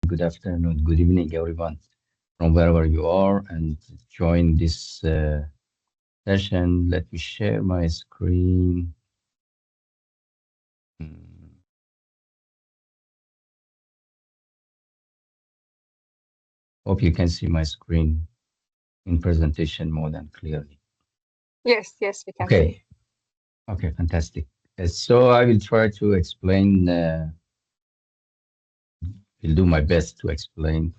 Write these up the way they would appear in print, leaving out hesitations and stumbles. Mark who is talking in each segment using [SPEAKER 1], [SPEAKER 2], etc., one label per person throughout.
[SPEAKER 1] good afternoon, good evening, everyone, from wherever you are, and join this session. Let me share my screen. Hope you can see my screen in presentation mode and clearly.
[SPEAKER 2] Yes, we can.
[SPEAKER 1] Okay, fantastic. So I will try to explain, will do my best to explain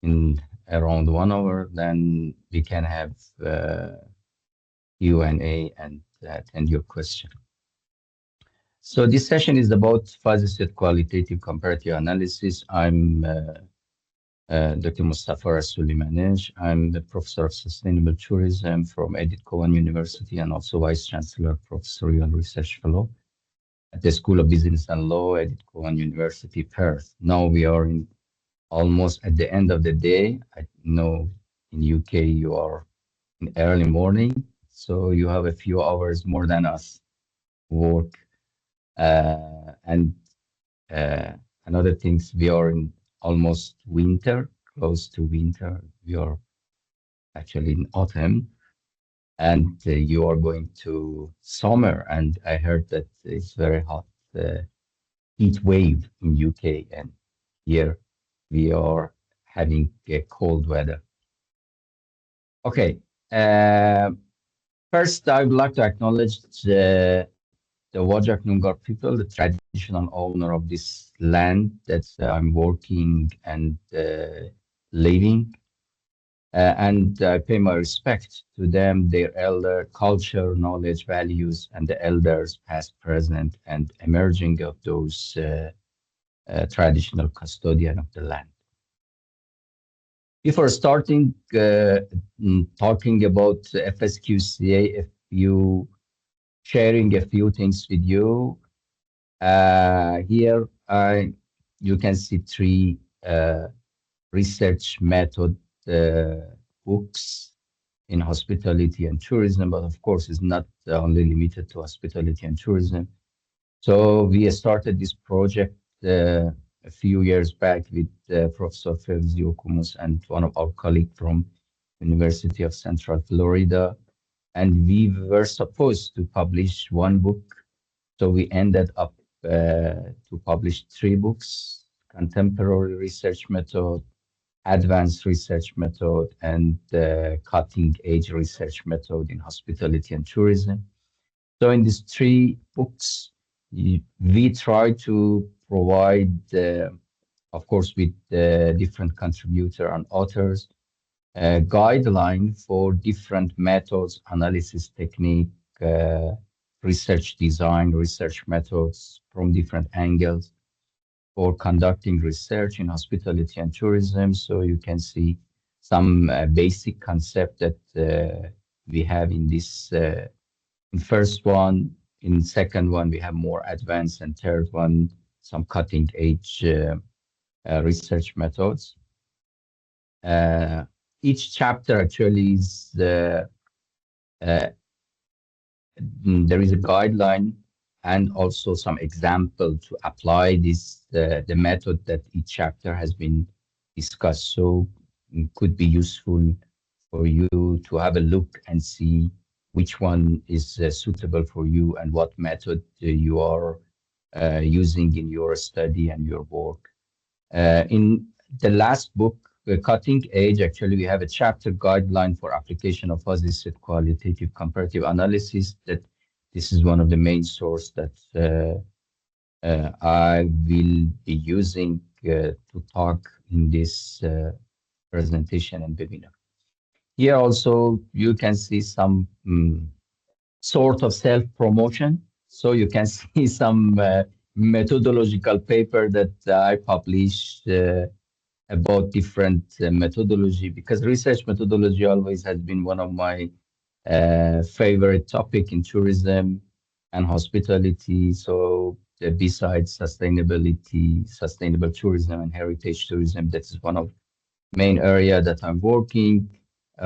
[SPEAKER 1] in around 1 hour, then we can have Q&A and attend your question. So this session is about fuzzy set qualitative comparative analysis. I'm Dr. Mustafa Rasoolimanesh. I'm the professor of sustainable tourism from Edith Cowan University and also vice chancellor professorial research fellow at the School of Business and Law, Edith Cowan University, Perth. Now we are in almost at the end of the day. I know in UK you are in early morning, so you have a few hours more than us work. And another things, we are in almost winter, close to winter. We are actually in autumn, and you are going to summer. And I heard that it's very hot heat wave in UK, and here we are having a cold weather. Okay. First, I would like to acknowledge the Whadjuk Noongar people, the traditional owner of this land that I'm working and living. And I pay my respect to them, their elder culture, knowledge, values, and the elders past, present, and emerging of those traditional custodian of the land. Before starting talking about FsQCA, sharing a few things with you. Here you can see 3 research method books in hospitality and tourism, but of course it's not only limited to hospitality and tourism. So we started this project a few years back with Professor Fevzi Okumus and one of our colleagues from University of Central Florida. And we were supposed to publish 1 book. So we ended up to publish 3 books: contemporary research method, advanced research method, and cutting edge research method in hospitality and tourism. So in these 3 books, we try to provide, of course, with different contributor and authors, a guideline for different methods, analysis technique, research design, research methods from different angles for conducting research in hospitality and tourism. So you can see some basic concept that we have in this in first one. In second one, we have more advanced, and third one, some cutting edge research methods. Each chapter actually is there is a guideline and also some example to apply this the method that each chapter has been discussed. So it could be useful for you to have a look and see which one is suitable for you and what method you are using in your study and your work. In the last book, Cutting Edge, actually, we have a chapter guideline for application of fuzzy set qualitative comparative analysis. That this is one of the main source that I will be using to talk in this presentation and webinar. Here also, you can see some sort of self-promotion. So you can see some methodological paper that I published about different methodology, because research methodology always has been one of my favorite topic in tourism and hospitality. So besides sustainability, sustainable tourism and heritage tourism, that is one of main area that I'm working.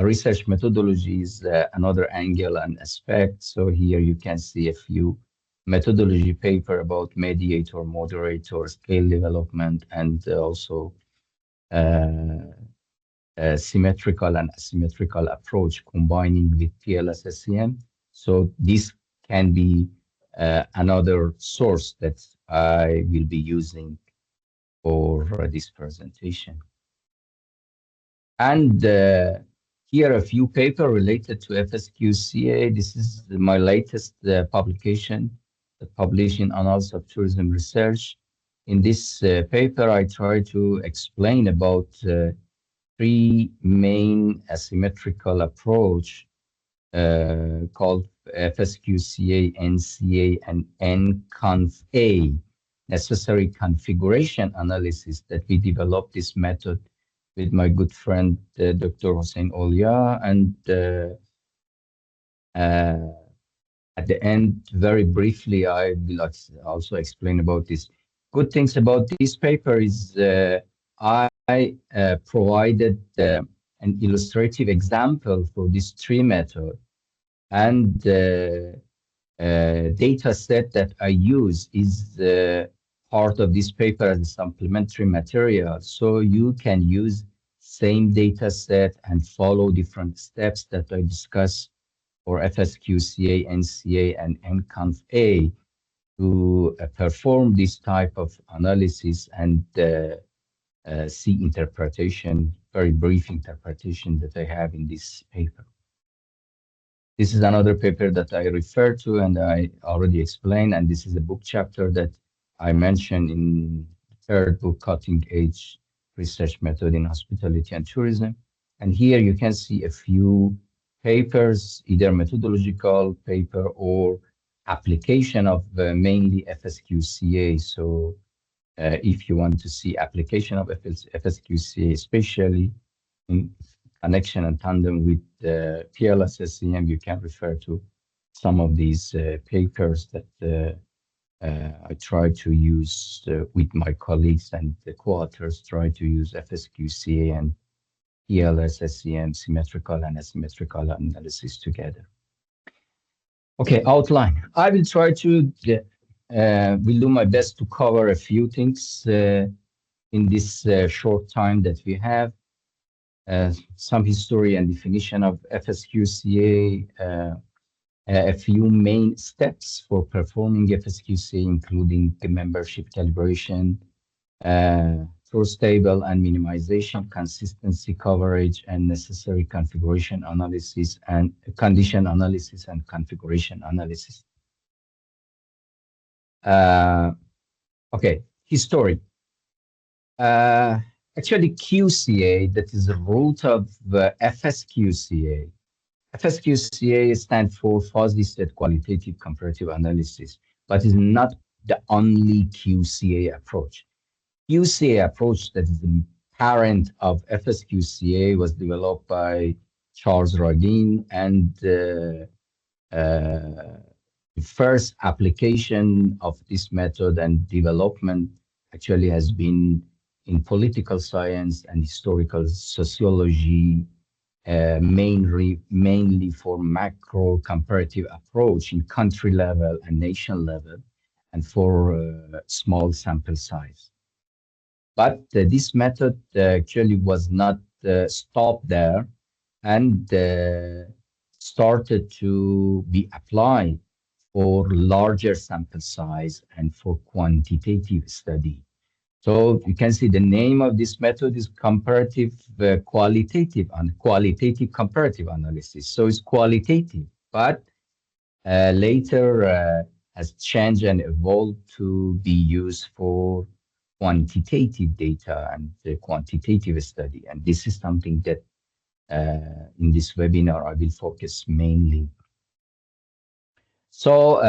[SPEAKER 1] Research methodology is another angle and aspect. So here you can see a few methodology paper about mediator, moderator, scale development, and also symmetrical and asymmetrical approach combining with PLS-SEM. So this can be another source that I will be using for this presentation. And here a few papers related to FsQCA. This is my latest publication published in Annals of Tourism Research. In this paper, I try to explain about three main asymmetrical approach called FsQCA, NCA, and NConfA, necessary configuration analysis that we developed this method with my good friend, Dr. Hossein Olya. And at the end, very briefly, I will also explain about this. Good things about this paper is I provided an illustrative example for this tree method, and data set that I use is part of this paper as a supplementary material. So you can use same data set and follow different steps that I discuss for FsQCA, NCA, and NConfA to perform this type of analysis and see interpretation, very brief interpretation that I have in this paper. This is another paper that I refer to and I already explained, and this is a book chapter that I mentioned in the third book, Cutting Edge Research Method in Hospitality and Tourism. And here you can see a few papers, either methodological paper or application of mainly FsQCA. So if you want to see application of FsQCA, especially in connection and tandem with PLS-SEM, you can refer to some of these papers that I try to use with my colleagues and the co-authors try to use FsQCA and PLS-SEM symmetrical and asymmetrical analysis together. Okay, outline. I will try to will do my best to cover a few things in this short time that we have. Some history and definition of FsQCA, a few main steps for performing FsQCA, including the membership calibration, truth table and minimization, consistency coverage, and necessary configuration analysis and condition analysis and configuration analysis. Okay, history. Actually, QCA, that is the root of FsQCA. FsQCA stands for Fuzzy Set Qualitative Comparative Analysis, but is not the only QCA approach. QCA approach that is the parent of FsQCA was developed by Charles Rodin, and the first application of this method and development actually has been in political science and historical sociology, mainly for macro comparative approach in country level and nation level, and for small sample size. But this method actually was not stopped there and started to be applied for larger sample size and for quantitative study. So you can see the name of this method is comparative qualitative and qualitative comparative analysis. So it's qualitative, but later has changed and evolved to be used for quantitative data and quantitative study. And this is something that in this webinar I will focus mainly. So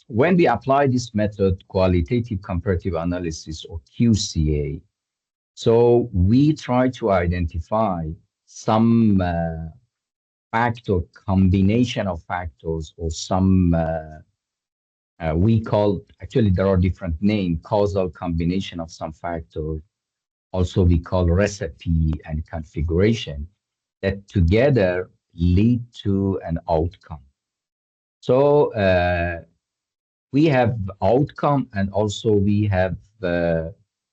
[SPEAKER 1] when we apply this method, qualitative comparative analysis or QCA, so we try to identify some factor, combination of factors, or some we call, actually there are different names, causal combination of some factor. Also we call recipe and configuration that together lead to an outcome. So we have outcome and also we have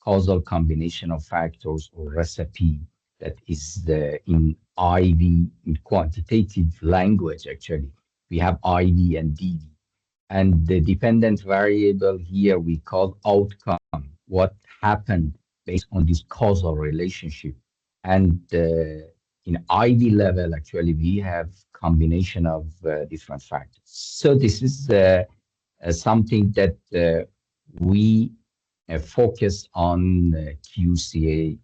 [SPEAKER 1] causal combination of factors or recipe that is in IV, in quantitative language, actually. We have IV and DV. And the dependent variable here we call outcome, what happened based on this causal relationship. And in IV level, actually, we have combination of different factors. So this is something that we focus on QCA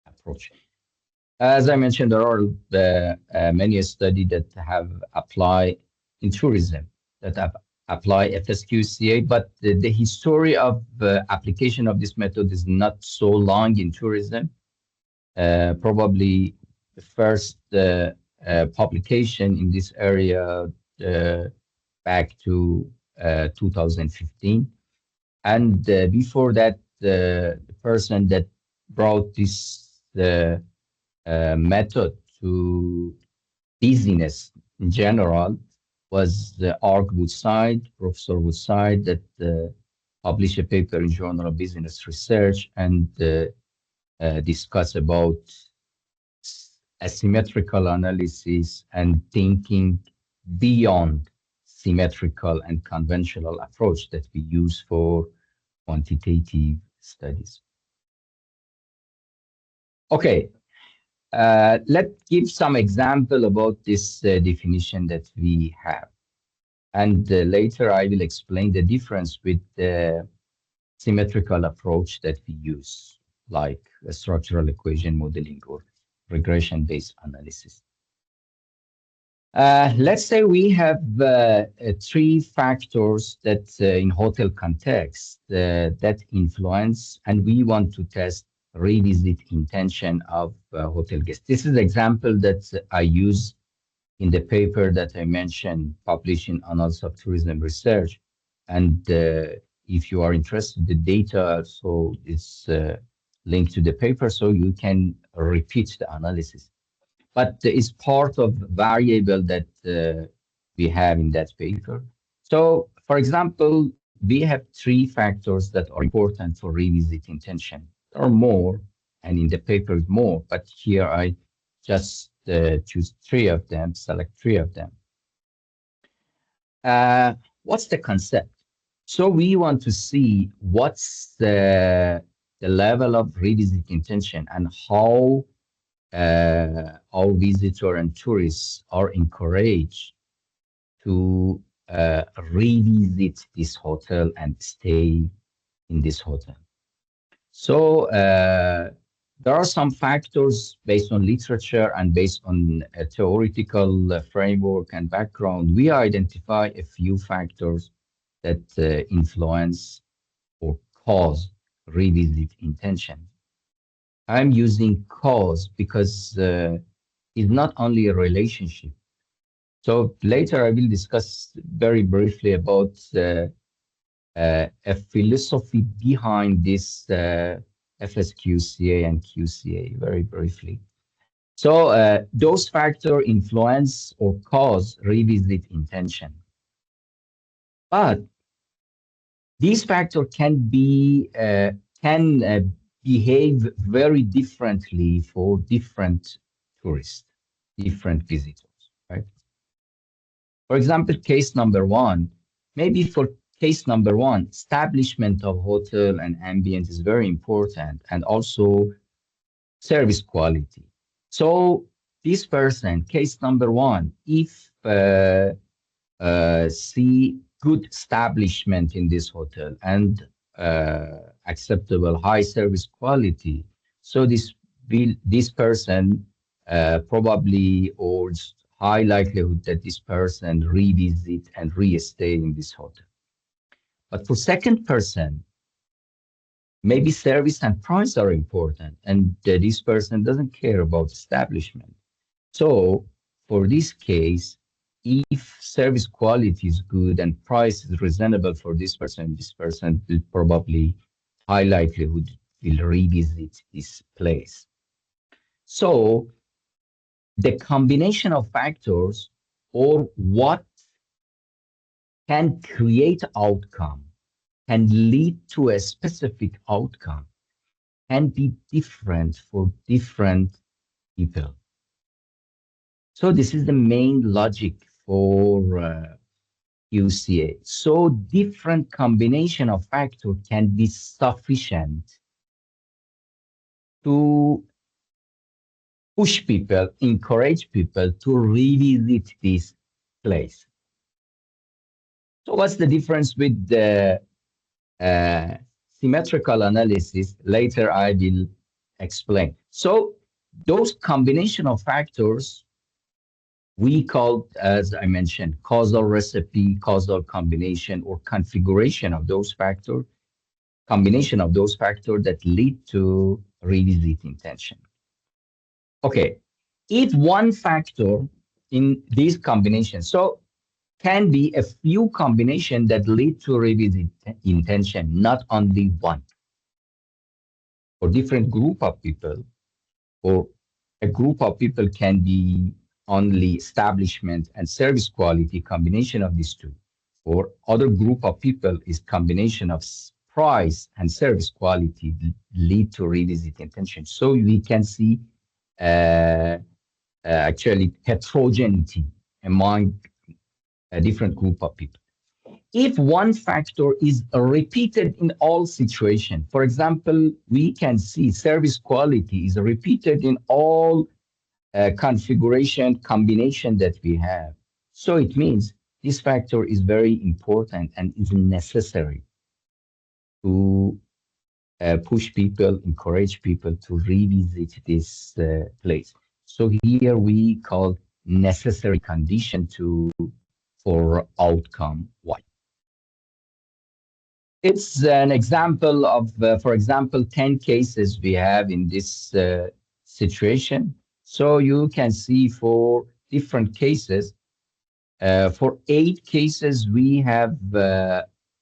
[SPEAKER 1] approach. As I mentioned, there are many studies that have applied in tourism that have apply FsQCA, but the history of application of this method is not so long in tourism. Probably the first publication in this area back to 2015. And before that, the person that brought this method to business in general was Professor Woodside, that published a paper in Journal of Business Research and discussed about asymmetrical analysis and thinking beyond symmetrical and conventional approach that we use for quantitative studies. Okay, let's give some example about this definition that we have. And later I will explain the difference with the symmetrical approach that we use, like a structural equation modeling or regression-based analysis. Let's say we have three factors that in hotel context that influence, and we want to test revisit intention of hotel guests. This is an example that I use in the paper that I mentioned, published in Annals of Tourism Research. And if you are interested in the data, so it's linked to the paper, so you can repeat the analysis. But it's part of variable that we have in that paper. So, for example, we have three factors that are important for revisit intention. There are more, and in the paper more, but here I just choose three of them, select three of them. What's the concept? So we want to see what's the level of revisit intention and how our visitor and tourists are encouraged to revisit this hotel and stay in this hotel. So there are some factors based on literature and based on a theoretical framework and background. We identify a few factors that influence or cause revisit intention. I'm using cause because it's not only a relationship. So later I will discuss very briefly about a philosophy behind this FsQCA and QCA very briefly. So those factors influence or cause revisit intention. But these factors can be behave very differently for different tourists, different visitors, right? For example, case number one, maybe for case number one, establishment of hotel and ambient is very important, and also service quality. So this person, case number one, if see good establishment in this hotel and acceptable high service quality, so this person probably, or high likelihood that this person revisit and re-stay in this hotel. But for second person, maybe service and price are important, and this person doesn't care about establishment. So for this case, if service quality is good and price is reasonable for this person will probably high likelihood will revisit this place. So the combination of factors or what can create outcome can lead to a specific outcome can be different for different people. So this is the main logic for QCA. So different combination of factors can be sufficient to push people, encourage people to revisit this place. So what's the difference with the symmetrical analysis? Later I will explain. So those combination of factors we call, as I mentioned, causal recipe, causal combination, or configuration of those factors, combination of those factors that lead to revisit intention. Okay, if one factor in these combinations, so can be a few combinations that lead to revisit intention, not only one. For different group of people, or a group of people can be only establishment and service quality, combination of these two. For other group of people is combination of price and service quality lead to revisit intention. So we can see actually heterogeneity among a different group of people. If one factor is repeated in all situations, for example, we can see service quality is repeated in all configuration combination that we have. So it means this factor is very important and is necessary to push people, encourage people to revisit this place. So here we call necessary condition for outcome Y. It's an example of, for example, 10 cases we have in this situation. So you can see for different cases, for 8 cases, we have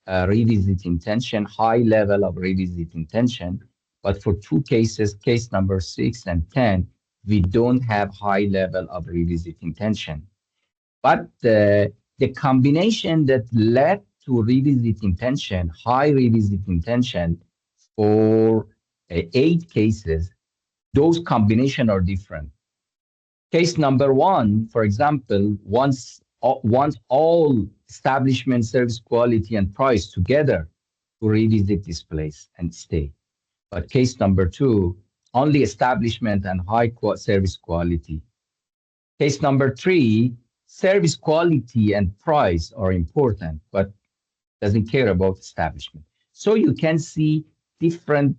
[SPEAKER 1] revisit intention, high level of revisit intention. But for 2 cases, case number 6 and 10, we don't have high level of revisit intention. But the combination that led to revisit intention, high revisit intention for 8 cases, those combinations are different. Case number 1, for example, once all establishment, service quality, and price together to revisit this place and stay. But case number 2, only establishment and high service quality. Case number 3, service quality and price are important, but doesn't care about establishment. So you can see different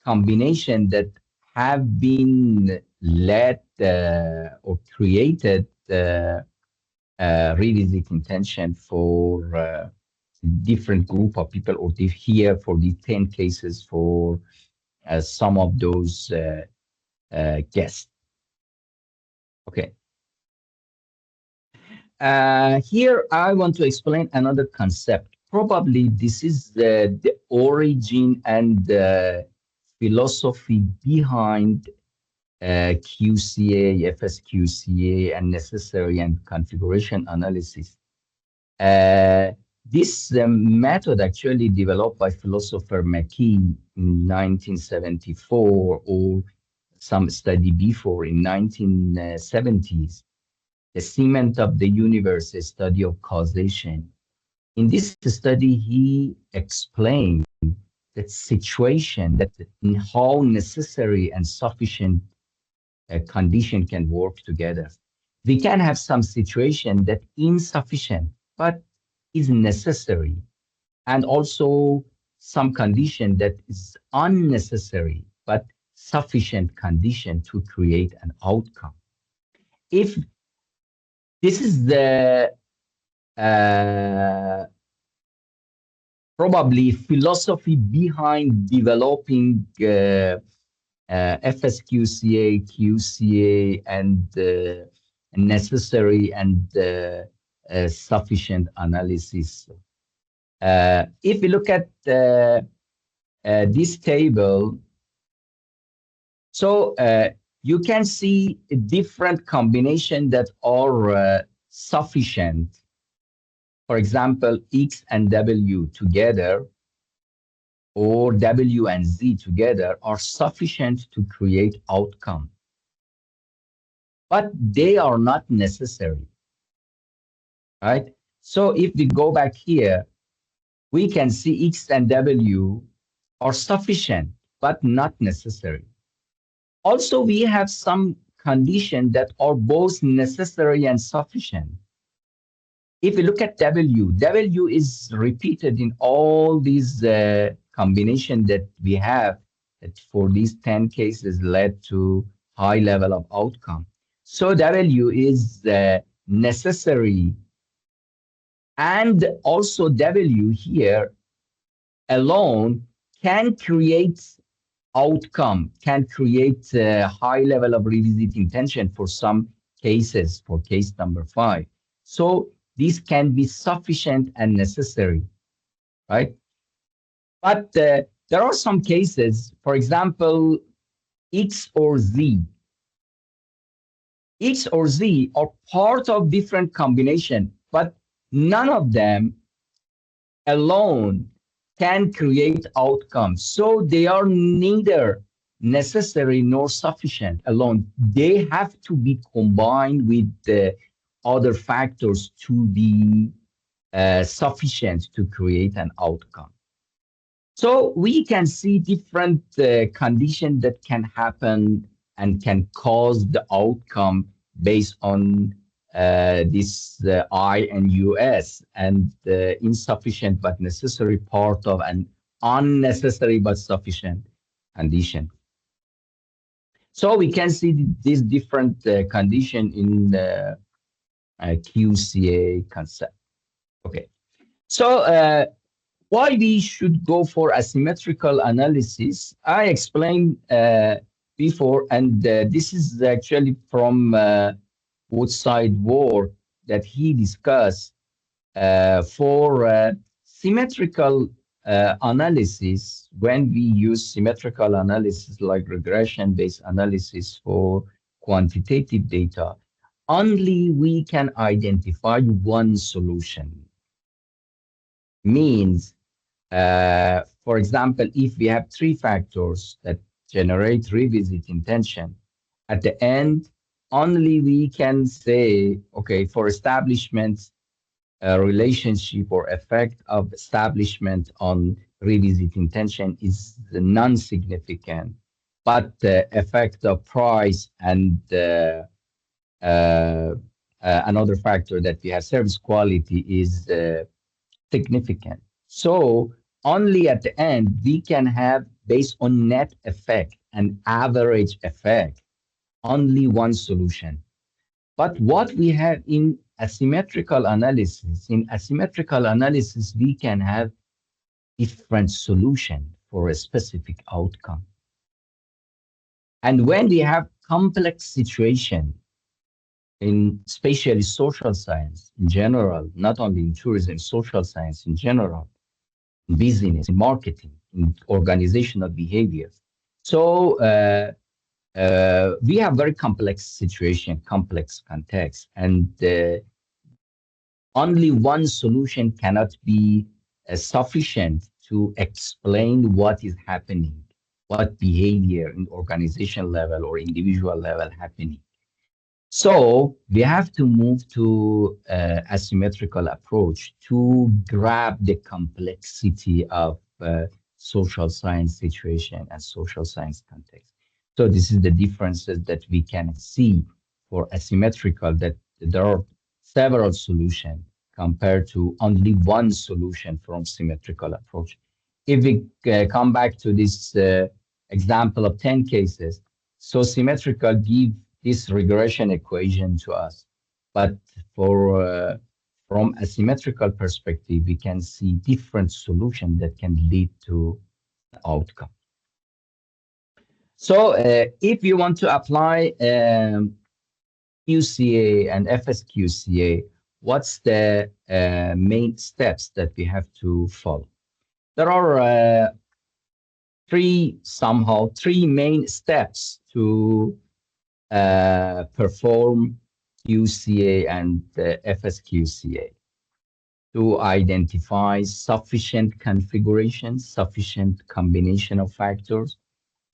[SPEAKER 1] combinations that have been led or created revisit intention for different group of people, or here for the 10 cases for some of those guests. Okay. Here I want to explain another concept. Probably this is the origin and the philosophy behind QCA, FsQCA, and necessary and configuration analysis. This method actually developed by philosopher McKee in 1974, or some study before in 1970s. The Cement of the Universe, a study of causation. In this study, he explained that situation, that in how necessary and sufficient condition can work together. We can have some situation that insufficient, but is necessary, and also some condition that is unnecessary, but sufficient condition to create an outcome. If this is the probably philosophy behind developing FsQCA, QCA, and necessary and sufficient analysis. If we look at this table, so you can see a different combination that are sufficient for example, X and W together, or W and Z together, are sufficient to create outcome. But they are not necessary, right? So if we go back here, we can see X and W are sufficient, but not necessary. Also, we have some conditions that are both necessary and sufficient. If you look at W, W is repeated in all these combinations that we have, that for these 10 cases led to high level of outcome. So W is necessary, and also W here alone can create outcome, can create a high level of revisit intention for some cases, for case number 5. So this can be sufficient and necessary, right? But there are some cases, for example, X or Z. X or Z are part of different combination, but none of them alone can create outcomes. So they are neither necessary nor sufficient alone. They have to be combined with the other factors to be sufficient to create an outcome. So we can see different conditions that can happen and can cause the outcome based on this I and US, and the insufficient but necessary part of an unnecessary but sufficient condition. So we can see these different condition in the QCA concept. Okay, so why we should go for asymmetrical analysis, I explained before, and this is actually from Woodside work that he discussed for symmetrical analysis. When we use symmetrical analysis like regression-based analysis for quantitative data, only we can identify one solution. Means, for example, if we have 3 factors that generate revisit intention, at the end, only we can say, okay, for establishment, relationship or effect of establishment on revisit intention is non-significant, but the effect of price and another factor that we have, service quality, is significant. So only at the end, we can have, based on net effect and average effect, only one solution. But what we have in asymmetrical analysis, we can have different solution for a specific outcome. And when we have complex situation, in especially social science in general, not only in tourism, social science in general, in business, in marketing, in organizational behaviors. So we have very complex situation, complex context, and only one solution cannot be sufficient to explain what is happening, what behavior in organizational level or individual level happening. So we have to move to asymmetrical approach to grab the complexity of social science situation and social science context. So this is the differences that we can see for asymmetrical, that there are several solutions compared to only one solution from symmetrical approach. If we come back to this example of 10 cases, so symmetrical give this regression equation to us, but for from a symmetrical perspective, we can see different solutions that can lead to outcome. So if you want to apply QCA and FsQCA, what's the main steps that we have to follow? There are three main steps to perform QCA and FsQCA. to identify sufficient configuration, sufficient combination of factors,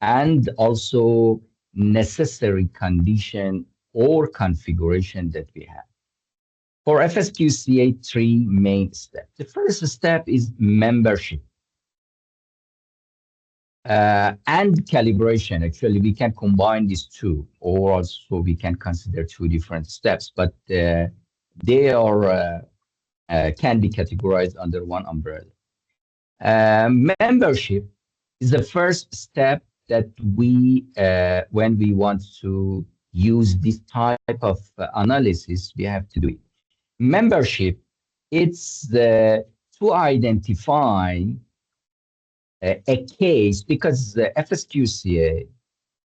[SPEAKER 1] and also necessary condition or configuration that we have. For FsQCA, three main steps. The first step is membership and calibration. Actually, we can combine these two, or also we can consider two different steps, but they are can be categorized under one umbrella. Membership is the first step that we, when we want to use this type of analysis, we have to do it. Membership, it's to identify a case, because the FsQCA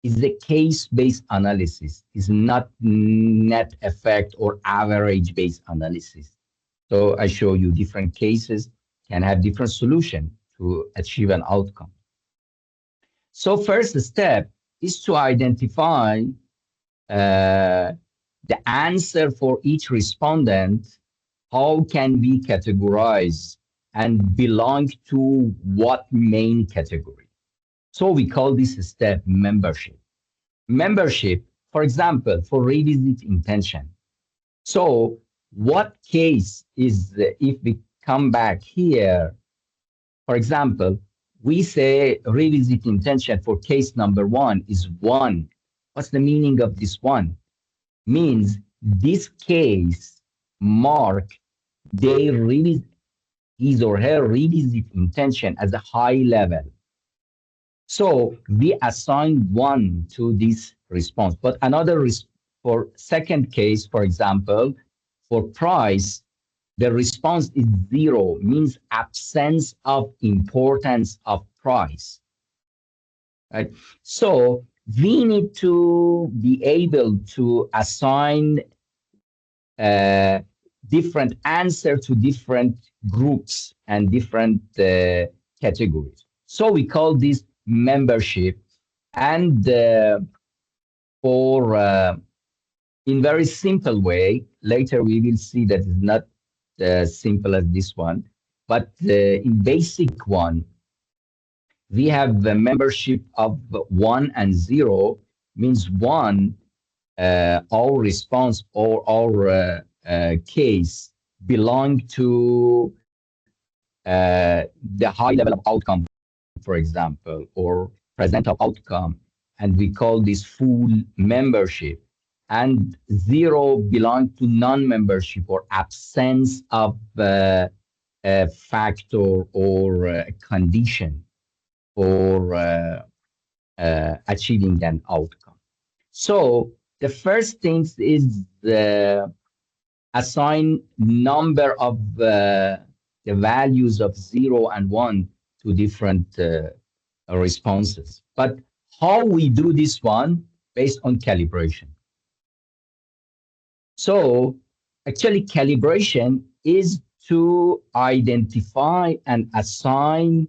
[SPEAKER 1] is a case-based analysis, is not net effect or average-based analysis. So I show you different cases can have different solution to achieve an outcome. So first step is to identify the answer for each respondent. How can we categorize and belong to what main category? So we call this step membership. Membership, for example, for revisit intention. So what case is, if we come back here, for example, we say revisit intention for case number 1 is 1. What's the meaning of this 1? Means this case mark they revisit his or her revisit intention as a high level. So we assign 1 to this response, but another for second case, for example, for price, the response is 0, means absence of importance of price. Right? So we need to be able to assign different answer to different groups and different categories. So we call this membership, and for in very simple way, later we will see that it's not simple as this one, but in basic one, we have the membership of 1 and 0, means 1, our response or our case belong to the high level of outcome, for example, or present of outcome, and we call this full membership. And 0 belong to non-membership or absence of a factor or a condition for achieving an outcome. So the first thing is the assign number of the values of 0 and 1 to different responses. But how we do this one? Based on calibration. So actually calibration is to identify and assign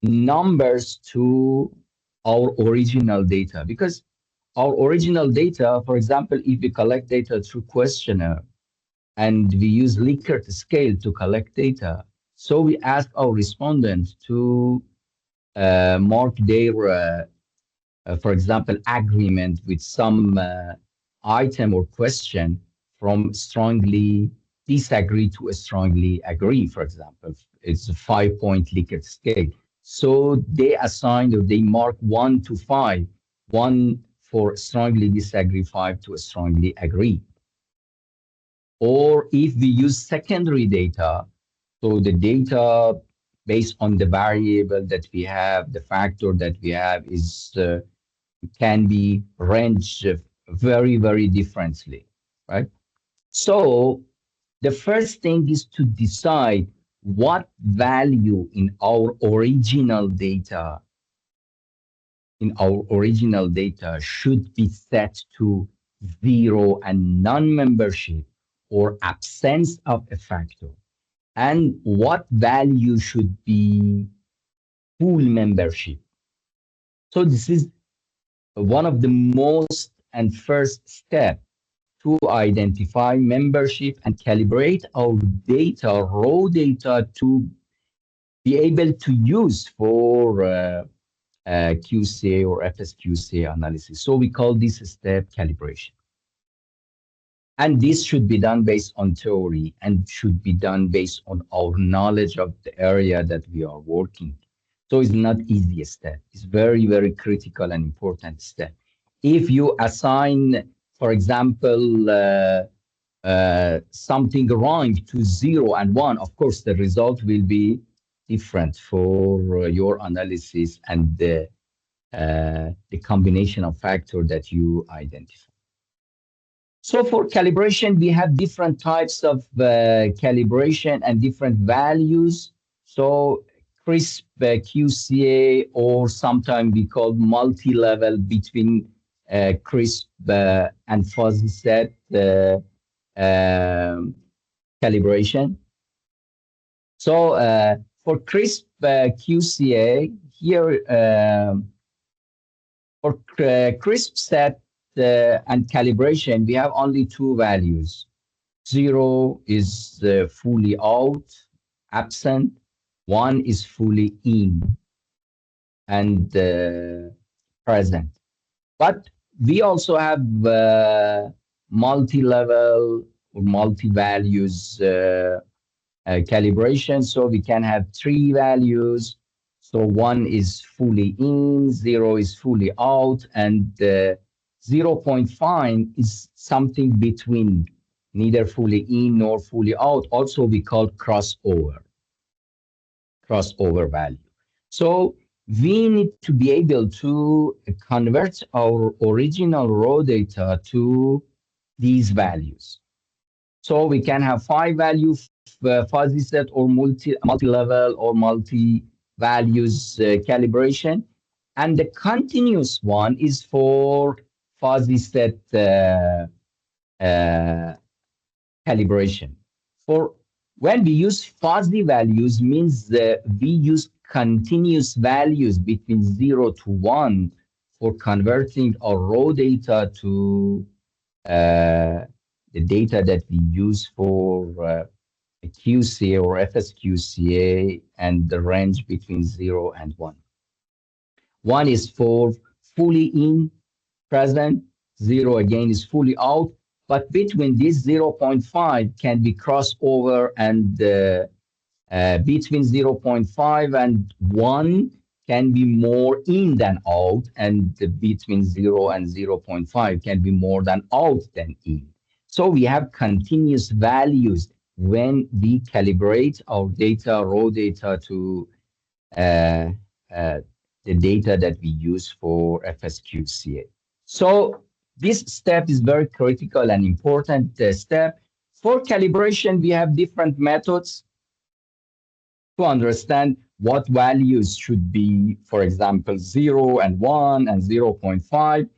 [SPEAKER 1] numbers to our original data, because our original data, for example, if we collect data through questionnaire and we use Likert scale to collect data, so we ask our respondents to mark their, for example, agreement with some item or question from strongly disagree to a strongly agree, for example. It's a 5-point Likert scale. So they assign, or they mark 1 to 5, 1 for strongly disagree, 5 to a strongly agree. Or if we use secondary data, so the data based on the variable that we have, the factor that we have is can be ranged very, very differently, right? So the first thing is to decide what value in our original data should be set to 0 and non-membership or absence of a factor, and what value should be full membership. So this is one of the most and first step to identify membership and calibrate our data, raw data, to be able to use for QCA or FsQCA analysis. So we call this step calibration. And this should be done based on theory and should be done based on our knowledge of the area that we are working. So it's not easy step. It's very, very critical and important step. If you assign, for example, something wrong to 0 and 1, of course, the result will be different for your analysis and the combination of factors that you identify. So for calibration, we have different types of calibration and different values. So crisp QCA, or sometimes we call multi-level between crisp and fuzzy set calibration. So for crisp QCA, here for crisp set and calibration, we have only two values. 0 is fully out, absent. 1 is fully in and present. But we also have multi-level or multi-values calibration. So we can have 3 values. So 1 is fully in, 0 is fully out, and 0.5 is something between, neither fully in nor fully out. Also, we call crossover value. So we need to be able to convert our original raw data to these values. So we can have 5 value fuzzy set or multi-level or multi-values calibration. And the continuous one is for fuzzy set calibration. For when we use fuzzy values, means that we use continuous values between 0 to 1 for converting our raw data to the data that we use for QCA or FsQCA, and the range between 0 and 1. 1 is for fully in, present. 0 again is fully out. But between this 0.5 can be crossover, and between 0.5 and 1 can be more in than out, and between 0 and 0.5 can be more than out than in. So we have continuous values when we calibrate our data, raw data, to the data that we use for FsQCA. So this step is very critical and important step. For calibration, we have different methods to understand what values should be, for example, 0 and 1 and 0.5.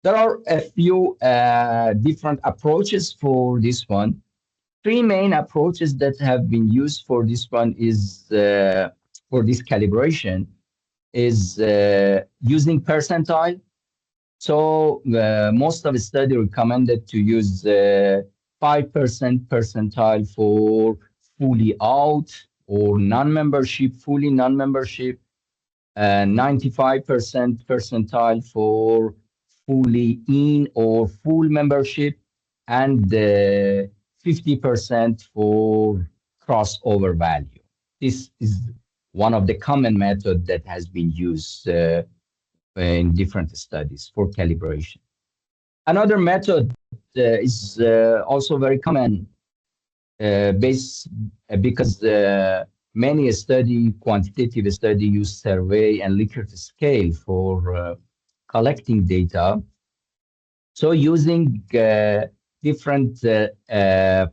[SPEAKER 1] There are a few different approaches for this one. 3 main approaches that have been used for this one is, for this calibration, is using percentile. So most of the study recommended to use 5% percentile for fully out or non-membership, fully non-membership, 95% percentile for fully in or full membership, and 50% for crossover value. This is one of the common methods that has been used in different studies for calibration. Another method is also very common because many quantitative study use survey and Likert scale for collecting data. So using different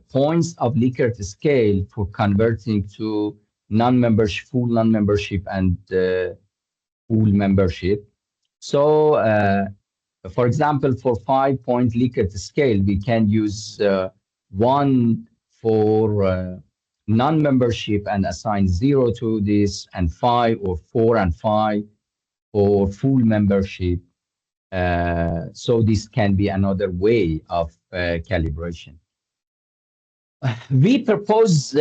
[SPEAKER 1] points of Likert scale for converting to non-membership, full non-membership, and full membership. So, for example, for 5-point Likert scale, we can use 1 for non-membership and assign 0 to this, and 5 or 4 and 5 for full membership. So this can be another way of calibration. We propose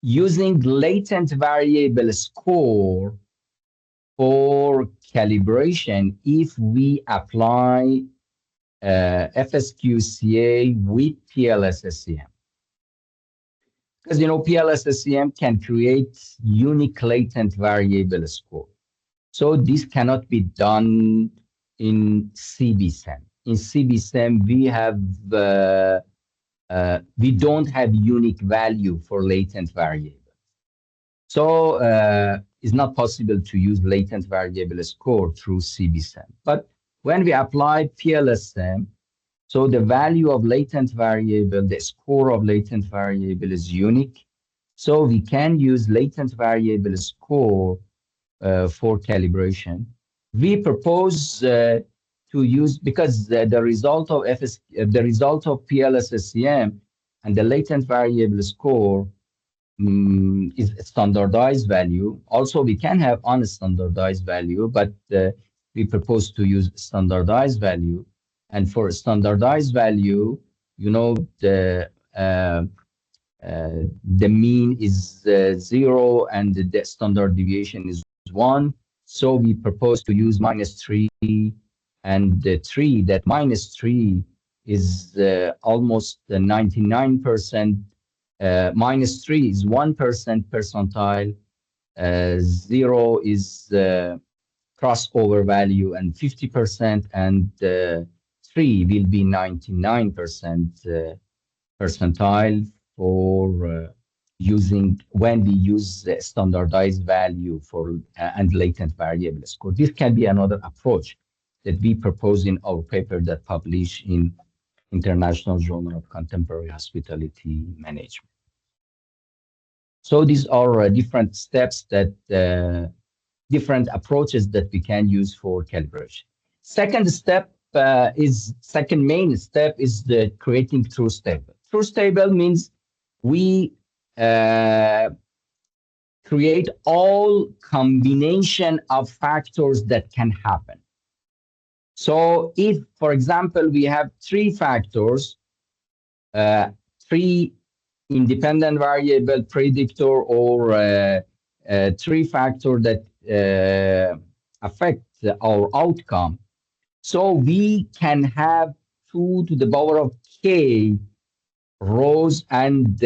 [SPEAKER 1] using latent variable score for calibration if we apply FsQCA with PLSSEM. Because, you know, PLSSEM can create unique latent variable score. So this cannot be done in CBSEM. In CBSEM, we don't have unique value for latent variable. So it's not possible to use latent variable score through CBSEM. But when we apply PLSM, so the value of latent variable, the score of latent variable is unique. So we can use latent variable score for calibration. We propose to use, because the result of PLSSEM and the latent variable score is a standardized value. Also, we can have unstandardized value, but we propose to use standardized value. And for standardized value, you know, the mean is 0 and the standard deviation is 1. So we propose to use -3 and 3. That -3 is almost 99%. -3 is 1% percentile. 0 is crossover value and 50%, and 3 will be 99% percentile for using when we use the standardized value for and latent variable score. This can be another approach that we propose in our paper that published in International Journal of Contemporary Hospitality Management. So these are different steps that different approaches that we can use for calibration. Second main step is the creating truth table. Truth table means we create all combination of factors that can happen. So if, for example, we have 3 factors, 3 independent variable predictor, or 3 factors that affect our outcome, so we can have 2 to the power of k rows and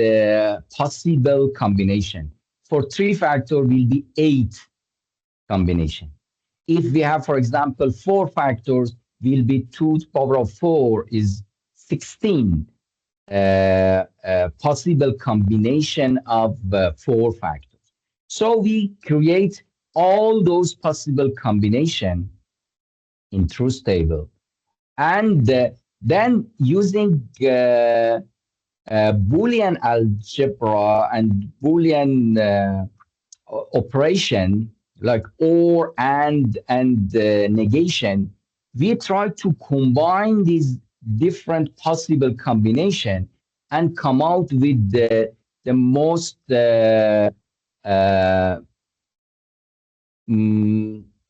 [SPEAKER 1] possible combination. For 3 factor will be 8 combination. If we have, for example, 4 factors, will be 2 to the power of 4 is 16 possible combination of 4 factors. So we create all those possible combination in truth table, and then using Boolean algebra and Boolean operation like or, and negation, we try to combine these different possible combination and come out with the most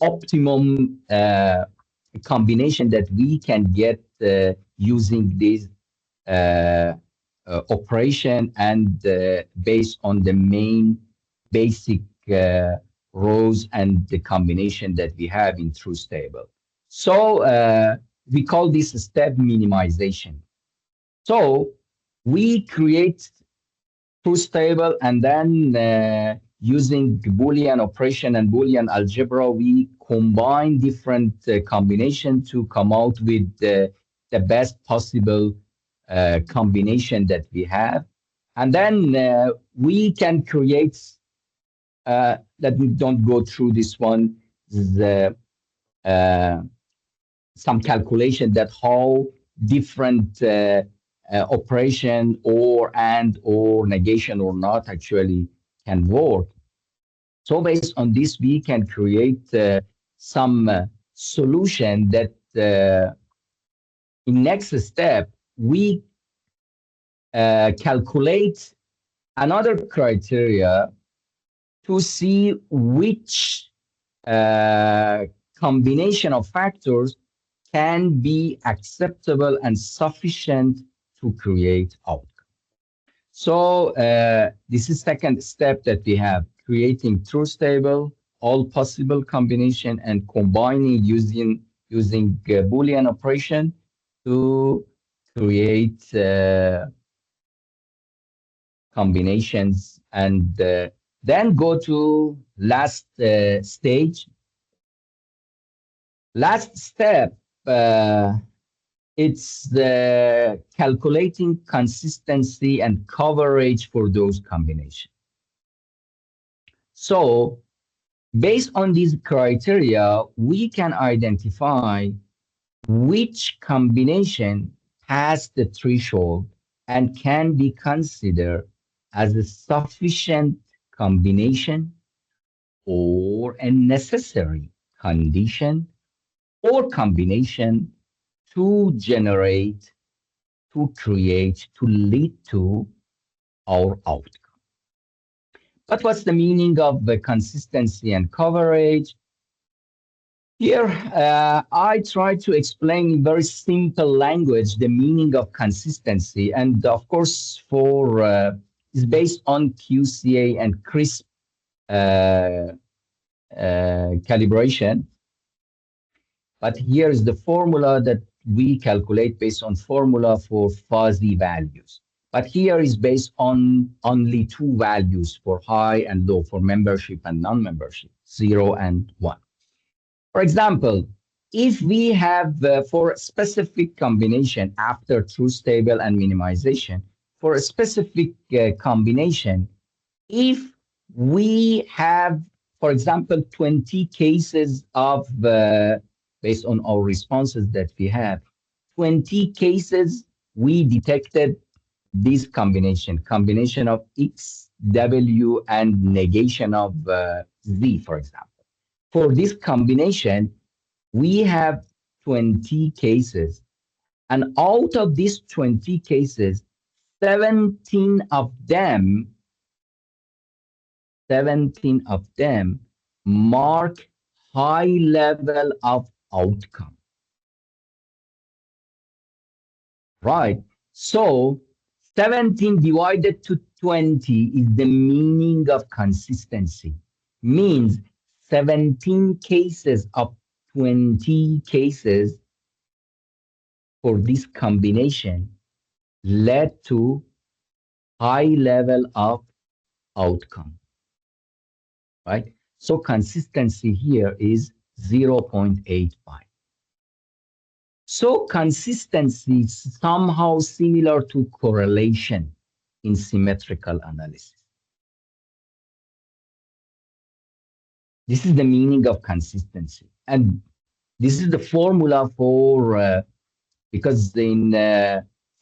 [SPEAKER 1] optimum combination that we can get using this operation and based on the main basic rows and the combination that we have in truth table. So we call this step minimization. So we create truth table, and then using Boolean operation and Boolean algebra, we combine different combination to come out with the best possible combination that we have. And then we can create, let me don't go through this one, some calculation that how different operation or and or negation or not actually can work. So based on this, we can create some solution that in next step, we calculate another criteria to see which combination of factors can be acceptable and sufficient to create outcome. So this is second step that we have, creating truth table, all possible combination, and combining using Boolean operation to create combinations, and then go to last stage. Last step, it's the calculating consistency and coverage for those combinations. So based on these criteria, we can identify which combination passed the threshold and can be considered as a sufficient combination or a necessary condition or combination to generate, to create, to lead to our outcome. But what's the meaning of the consistency and coverage? Here, I try to explain in very simple language the meaning of consistency, and of course, for is based on QCA and CRISP calibration. But here is the formula that we calculate based on formula for fuzzy values. But here is based on only two values for high and low, for membership and non-membership, 0 and 1. For example, if we have for a specific combination after truth table and minimization, for a specific combination, if we have, for example, 20 cases of, based on our responses that we have, 20 cases we detected this combination of X, W, and negation of Z, for example. For this combination, we have 20 cases, and out of these 20 cases, 17 of them mark high level of outcome. Right, so 17 divided to 20 is the meaning of consistency. Means 17 cases of 20 cases for this combination led to high level of outcome, right? So consistency here is 0.85. So consistency is somehow similar to correlation in symmetrical analysis. This is the meaning of consistency. And this is the formula for, because in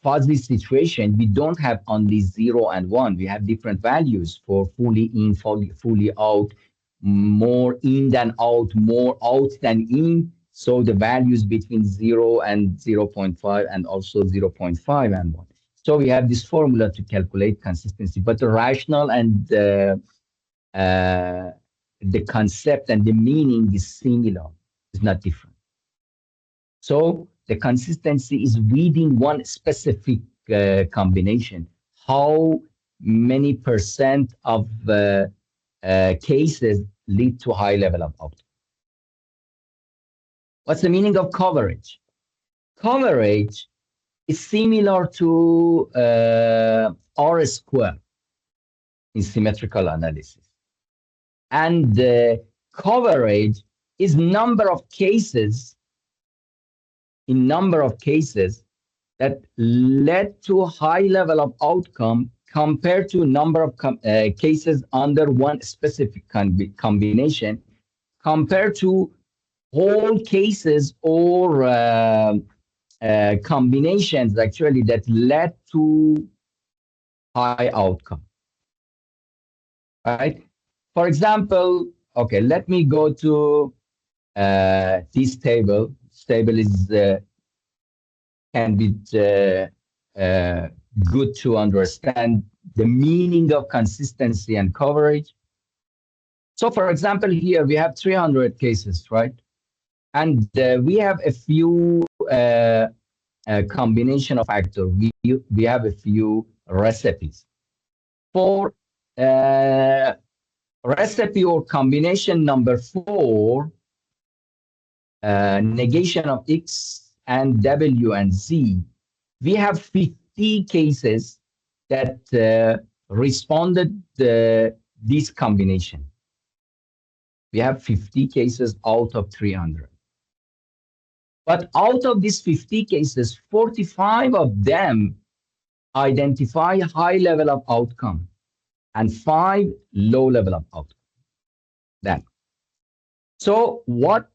[SPEAKER 1] fuzzy situation, we don't have only 0 and 1. We have different values for fully in, fully out, more in than out, more out than in. So the values between 0 and 0.5 and also 0.5 and 1. So we have this formula to calculate consistency, but the rationale and the concept and the meaning is similar, it's not different. So the consistency is within one specific combination. How many percent of cases lead to high level of outcome? What's the meaning of coverage? Coverage is similar to R square in symmetrical analysis. And the coverage is number of cases, in number of cases that led to high level of outcome compared to number of cases under one specific combination, compared to whole cases or combinations actually that led to high outcome, right? For example, okay, let me go to this table. This table is can be good to understand the meaning of consistency and coverage. So, for example, here we have 300 cases, right? And we have a few combination of factors. We have a few recipes. For recipe or combination number 4, negation of X and W and Z, we have 50 cases that responded this combination. We have 50 cases out of 300. But out of these 50 cases, 45 of them identify high level of outcome and 5 low level of outcome. Then, so what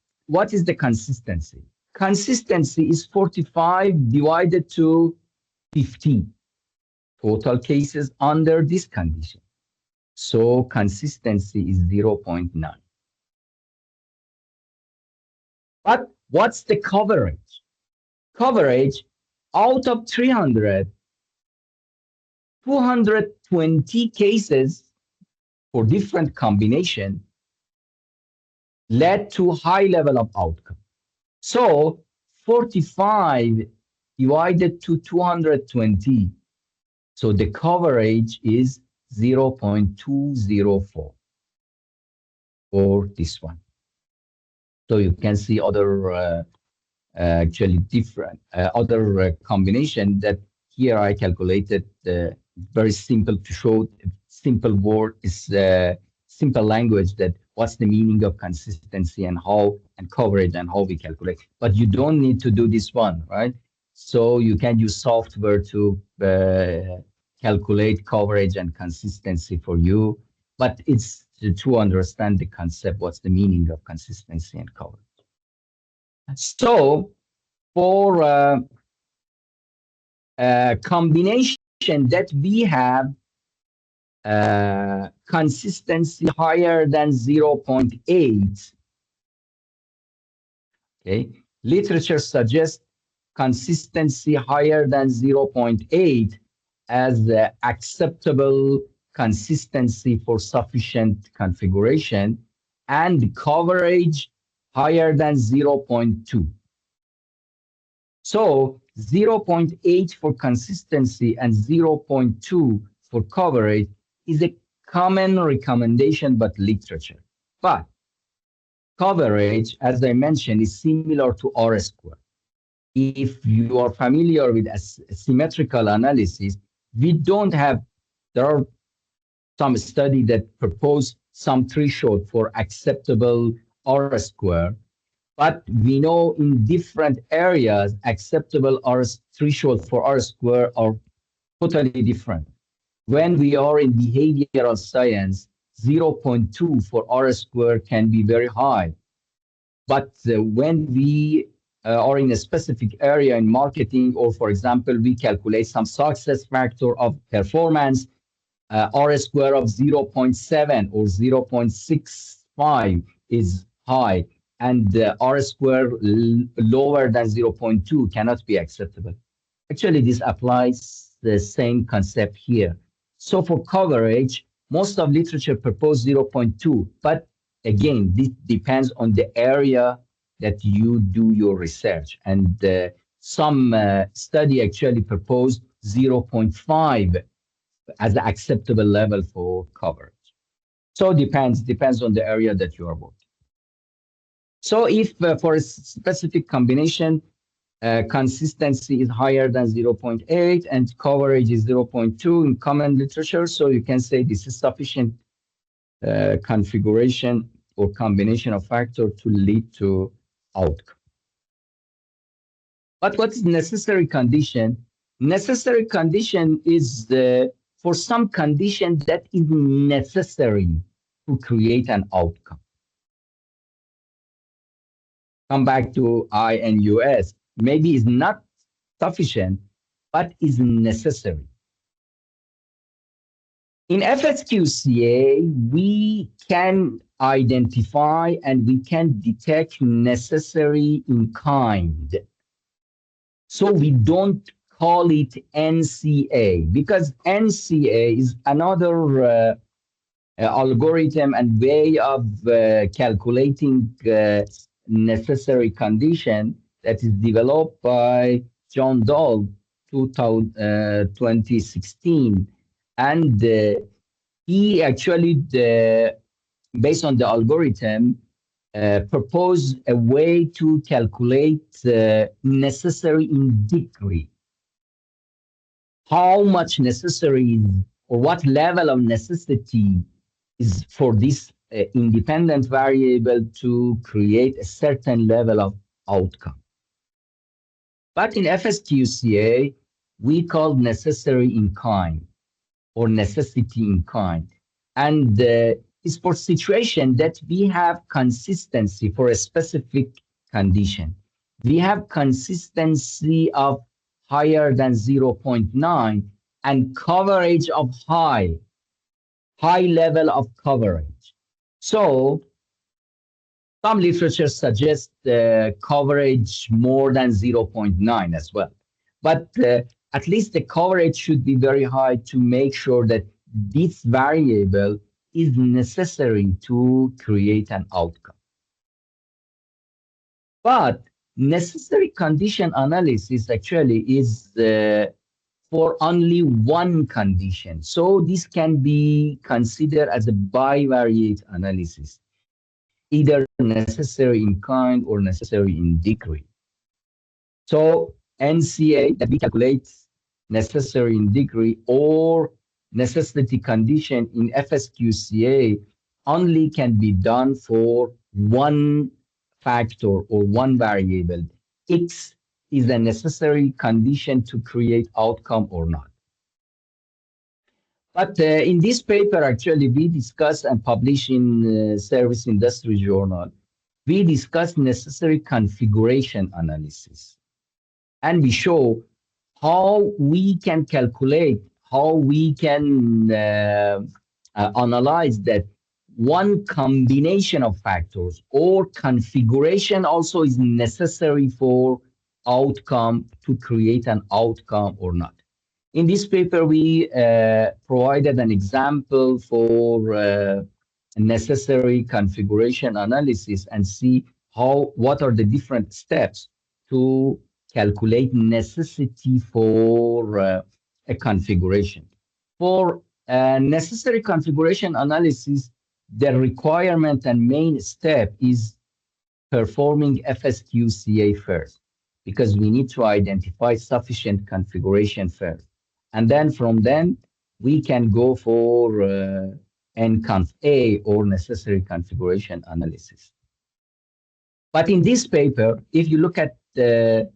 [SPEAKER 1] is the consistency? Consistency is 45 divided to 50 total cases under this condition. So consistency is 0.9. But what's the coverage? Coverage out of 300, 220 cases for different combination led to high level of outcome. So 45 divided to 220. So the coverage is 0.204 for this one. So you can see other actually different other combination that here I calculated very simple to show simple word is simple language that what's the meaning of consistency and how and coverage and how we calculate. But you don't need to do this one, right? So you can use software to calculate coverage and consistency for you. But it's to understand the concept, what's the meaning of consistency and coverage. So for combination that we have consistency higher than 0.8. Okay, literature suggests consistency higher than 0.8 as the acceptable consistency for sufficient configuration and coverage higher than 0.2. So 0.8 for consistency and 0.2 for coverage is a common recommendation by literature. But coverage, as I mentioned, is similar to R-square. If you are familiar with symmetrical analysis, we don't have, there are some study that propose some threshold for acceptable R-square, but we know in different areas, acceptable threshold for R-square are totally different. When we are in behavioral science, 0.2 for R-square can be very high. But when we are in a specific area in marketing, or for example, we calculate some success factor of performance, R-square of 0.7 or 0.65 is high, and R-square lower than 0.2 cannot be acceptable. Actually, this applies the same concept here. So for coverage, most of literature propose 0.2, but again, this depends on the area that you do your research. And some study actually proposed 0.5 as the acceptable level for coverage. So it depends on the area that you are working. So if for a specific combination, consistency is higher than 0.8 and coverage is 0.2 in common literature, so you can say this is sufficient configuration or combination of factors to lead to outcome. But what is necessary condition? Necessary condition is for some condition that is necessary to create an outcome. Come back to I and US. Maybe is not sufficient, but is necessary. In FsQCA, we can identify and we can detect necessary in kind. So we don't call it NCA because NCA is another algorithm and way of calculating necessary condition that is developed by John Dahl 2016. And he actually, based on the algorithm, propose a way to calculate necessary in degree. How much necessary is, or what level of necessity is for this independent variable to create a certain level of outcome. But in FsQCA, we call necessary in kind or necessity in kind. And it's for situation that we have consistency for a specific condition. We have consistency of higher than 0.9 and coverage of high level of coverage. So some literature suggests coverage more than 0.9 as well. But at least the coverage should be very high to make sure that this variable is necessary to create an outcome. But necessary condition analysis actually is for only one condition. So this can be considered as a bivariate analysis, either necessary in kind or necessary in degree. So NCA, that we calculate necessary in degree, or necessity condition in FsQCA only can be done for one factor or one variable. X is a necessary condition to create outcome or not. But in this paper, actually, we discuss and publish in Service Industry Journal, we discuss necessary configuration analysis. And we show how we can calculate, how we can analyze that one combination of factors or configuration also is necessary for outcome to create an outcome or not. In this paper, we provided an example for necessary configuration analysis and see what are the different steps to calculate necessity for a configuration. For necessary configuration analysis, the requirement and main step is performing FsQCA first, because we need to identify sufficient configuration first. And then from then, we can go for NConfA or necessary configuration analysis. But in this paper, if you look at the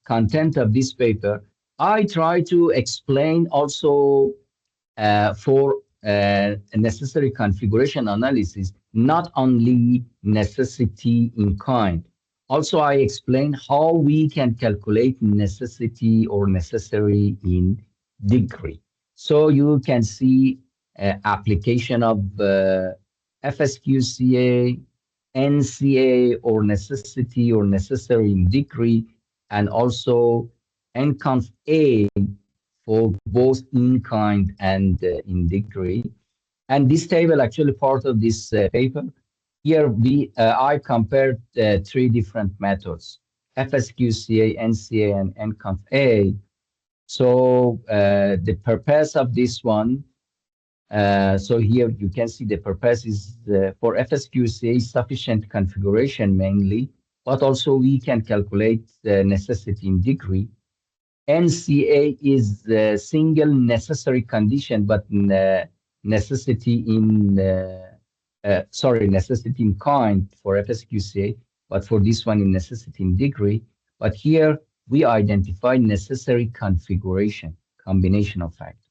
[SPEAKER 1] content of this paper, I try to explain also for a necessary configuration analysis, not only necessity in kind. Also, I explain how we can calculate necessity or necessary in degree. So you can see application of FsQCA, NCA or necessity or necessary in degree, and also NConfA for both in kind and in degree. And this table actually part of this paper. Here I compared three different methods: FsQCA, NCA, and NConfA. So the purpose of this one, so here you can see the purpose is for FsQCA sufficient configuration mainly, but also we can calculate the necessity in degree. NCA is the single necessary condition, but necessity in necessity in kind for FsQCA, but for this one in necessity in degree. But here we identify necessary configuration, combination of factors.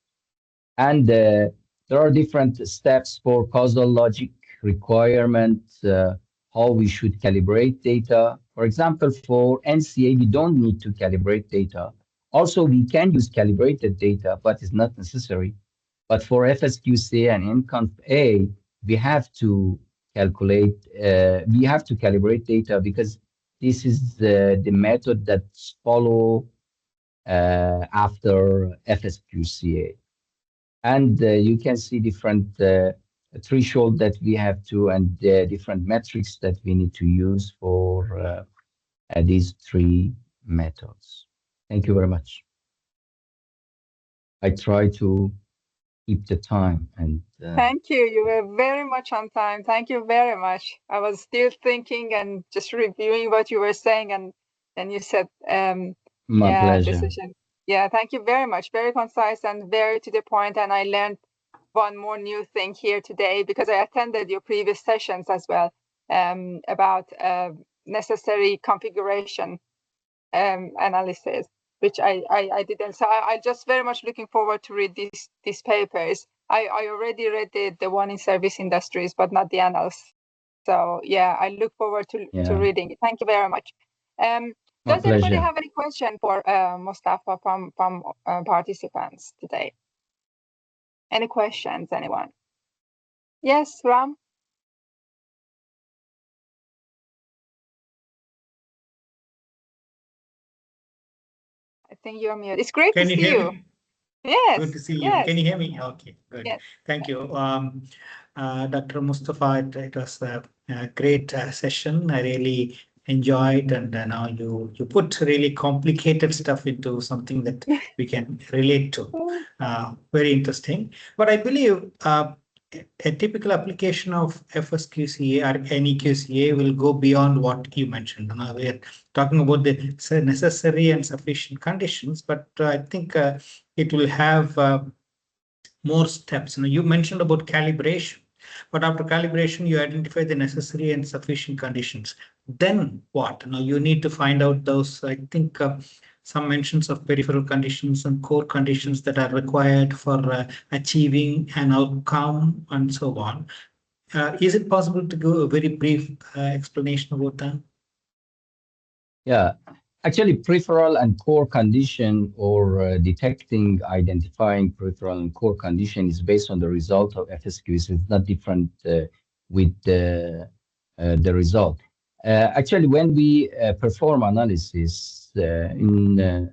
[SPEAKER 1] And there are different steps for causal logic requirement, how we should calibrate data. For example, for NCA, we don't need to calibrate data. Also, we can use calibrated data, but it's not necessary. But for FsQCA and NConfA, we have to calculate, we have to calibrate data because this is the method that's follow after FsQCA. And you can see different threshold that we have to, and the different metrics that we need to use for these three methods. Thank you very much. I try to keep the time and
[SPEAKER 2] thank you. You were very much on time. Thank you very much. I was still thinking and just reviewing what you were saying, and then you said,
[SPEAKER 1] my pleasure.
[SPEAKER 2] decision. Yeah, thank you very much. Very concise and very to the point. And I learned one more new thing here today because I attended your previous sessions as well, about necessary configuration analysis, which I didn't. So I just very much looking forward to read these papers. I already read the one in service industries, but not the annals. So yeah, I look forward to reading it. Thank you very much. Does anybody have any question for Mostafa from participants today? Any questions, anyone? Yes, Ram? I think you're muted. It's great to see you. Yes.
[SPEAKER 3] Good to see you.
[SPEAKER 2] Yes.
[SPEAKER 3] Can you hear me? Okay, good.
[SPEAKER 2] Yes.
[SPEAKER 3] Thank you. Dr. Mustafa, it was a great session. I really enjoyed, and now you put really complicated stuff into something that we can relate to. Very interesting. But I believe a typical application of FsQCA or any QCA will go beyond what you mentioned. Now we are talking about the necessary and sufficient conditions, but I think it will have more steps. You mentioned about calibration, but after calibration, you identify the necessary and sufficient conditions. Then what? Now you need to find out those, I think, some mentions of peripheral conditions and core conditions that are required for achieving an outcome and so on. Is it possible to give a very brief explanation about that?
[SPEAKER 1] Yeah, actually peripheral and core condition, or detecting, identifying peripheral and core condition, is based on the result of FsQCA. It's not different with the result. Actually, when we perform analysis in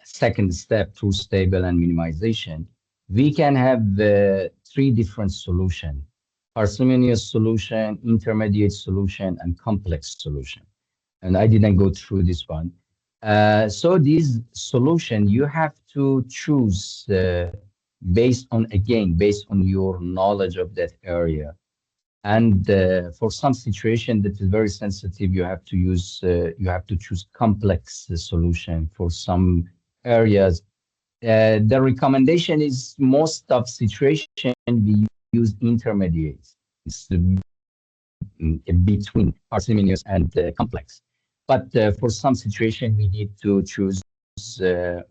[SPEAKER 1] second step, truth table and minimization, we can have three different solutions: parsimonious solution, intermediate solution, and complex solution. And I didn't go through this one. So this solution, you have to choose based on your knowledge of that area. And for some situation that is very sensitive, you have to choose complex solution. For some areas, the recommendation is most of situation we use intermediates. It's between parsimonious and complex. But for some situation, we need to choose a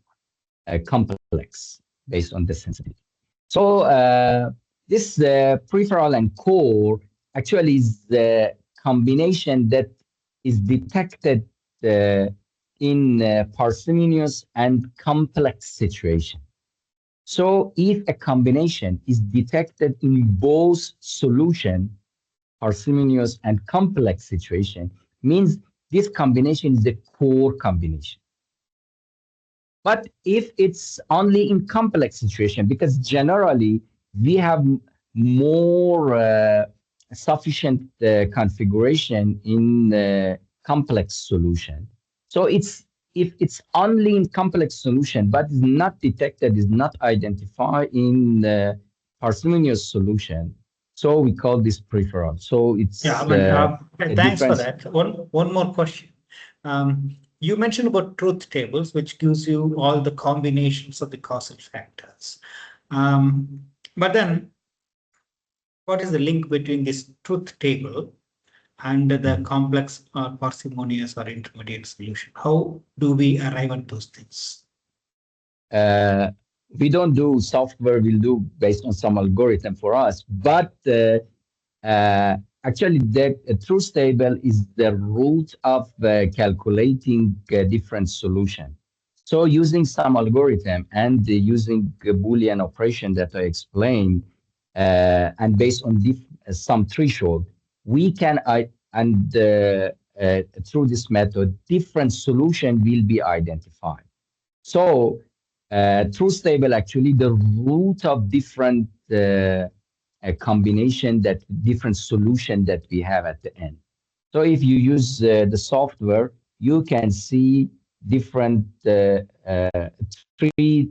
[SPEAKER 1] complex based on the sensitivity. So this peripheral and core actually is the combination that is detected in parsimonious and complex situation. So if a combination is detected in both solution, parsimonious and complex situation, means this combination is the core combination. But if it's only in complex situation, because generally we have more sufficient configuration in complex solution. So if it's only in complex solution, but is not detected, is not identified in parsimonious solution, so we call this peripheral. So it's
[SPEAKER 3] thanks for that. One more question. You mentioned about truth tables, which gives you all the combinations of the causal factors. But then, what is the link between this truth table and the complex or parsimonious or intermediate solution? How do we arrive at those things?
[SPEAKER 1] We don't do software, we'll do based on some algorithm for us, but actually the truth table is the root of calculating different solution. So using some algorithm and using a Boolean operation that I explained, and based on some threshold, we can, through this method, different solution will be identified. So truth table, actually the root of different a combination that different solution that we have at the end. So if you use the software, you can see different three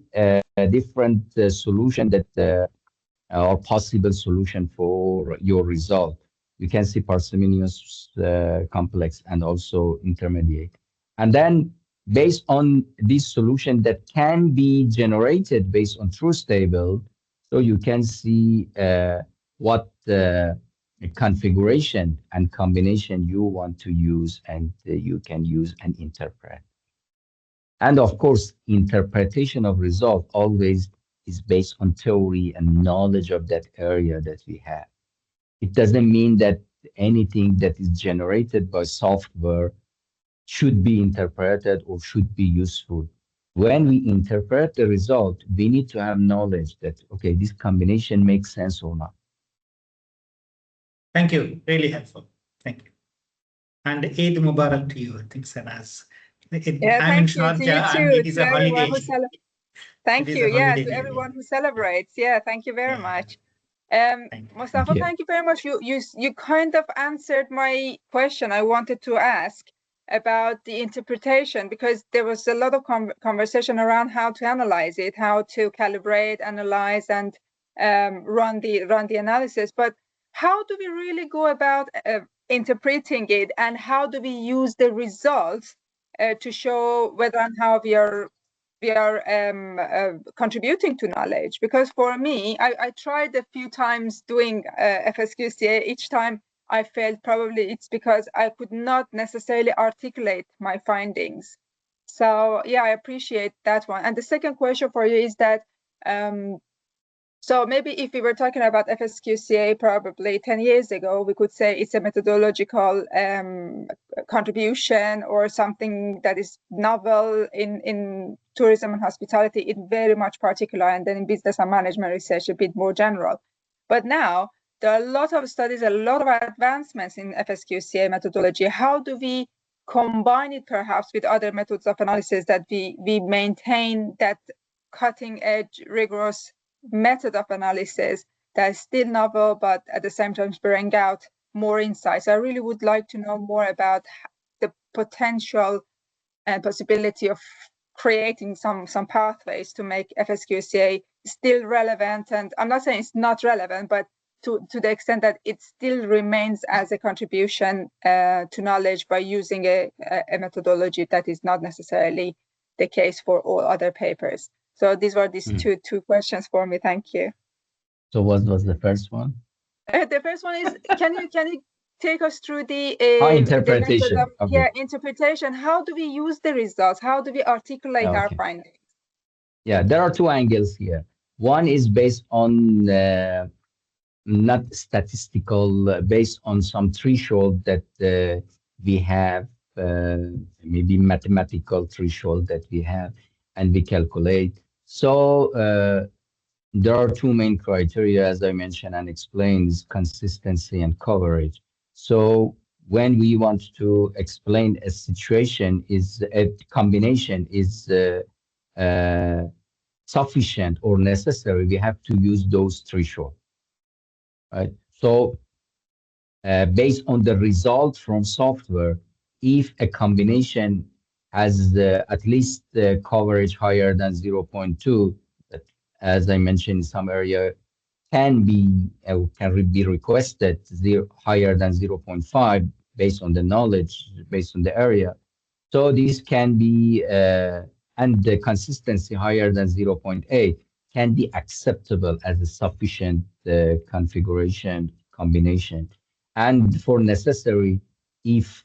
[SPEAKER 1] different solution that or possible solution for your result. You can see parsimonious, complex, and also intermediate. And then based on this solution that can be generated based on truth table, so you can see what configuration and combination you want to use, and you can use and interpret. And of course, interpretation of result always is based on theory and knowledge of that area that we have. It doesn't mean that anything that is generated by software should be interpreted or should be useful. When we interpret the result, we need to have knowledge that, okay, this combination makes sense or not.
[SPEAKER 3] Thank you. Really helpful. Thank you. And Eid Mubarak to you, I think, Sanaz. I'm in Sharjah and it is a holiday.
[SPEAKER 2] Thank you. Yeah, to everyone who celebrates. Yeah, thank you very much. Mustafa, thank you very much. You kind of answered my question I wanted to ask about the interpretation, because there was a lot of conversation around how to analyze it, how to calibrate, analyze, and run the analysis. But how do we really go about interpreting it, and how do we use the results to show whether and how we are contributing to knowledge? Because for me, I tried a few times doing FsQCA. Each time I failed. Probably it's because I could not necessarily articulate my findings. So yeah, I appreciate that one. And the second question for you is that, so maybe if we were talking about FsQCA probably 10 years ago, we could say it's a methodological contribution or something that is novel in tourism and hospitality, it's very much particular, and then in business and management research, a bit more general. But now, there are a lot of studies, a lot of advancements in FsQCA methodology. How do we combine it perhaps with other methods of analysis that we maintain that cutting edge, rigorous method of analysis that is still novel, but at the same time bring out more insights? I really would like to know more about the potential and possibility of creating some pathways to make FsQCA still relevant. And I'm not saying it's not relevant, but to the extent that it still remains as a contribution to knowledge by using a methodology that is not necessarily the case for all other papers. So these were these two questions for me. Thank you.
[SPEAKER 1] So what was the first one?
[SPEAKER 2] The first one is, can you take us through the
[SPEAKER 1] interpretation?
[SPEAKER 2] The method of, interpretation. How do we use the results? How do we articulate our findings?
[SPEAKER 1] Yeah, there are two angles here. One is based on not statistical, based on some threshold that we have, maybe mathematical threshold that we have, and we calculate. So there are two main criteria, as I mentioned and explained, is consistency and coverage. So when we want to explain a situation, is a combination is sufficient or necessary, we have to use those thresholds. Right. So based on the result from software, if a combination has at least the coverage higher than 0.2, that, as I mentioned, in some area can be requested higher than 0.5 based on the knowledge, based on the area. So this can be, and the consistency higher than 0.8 can be acceptable as a sufficient configuration combination. And for necessary, if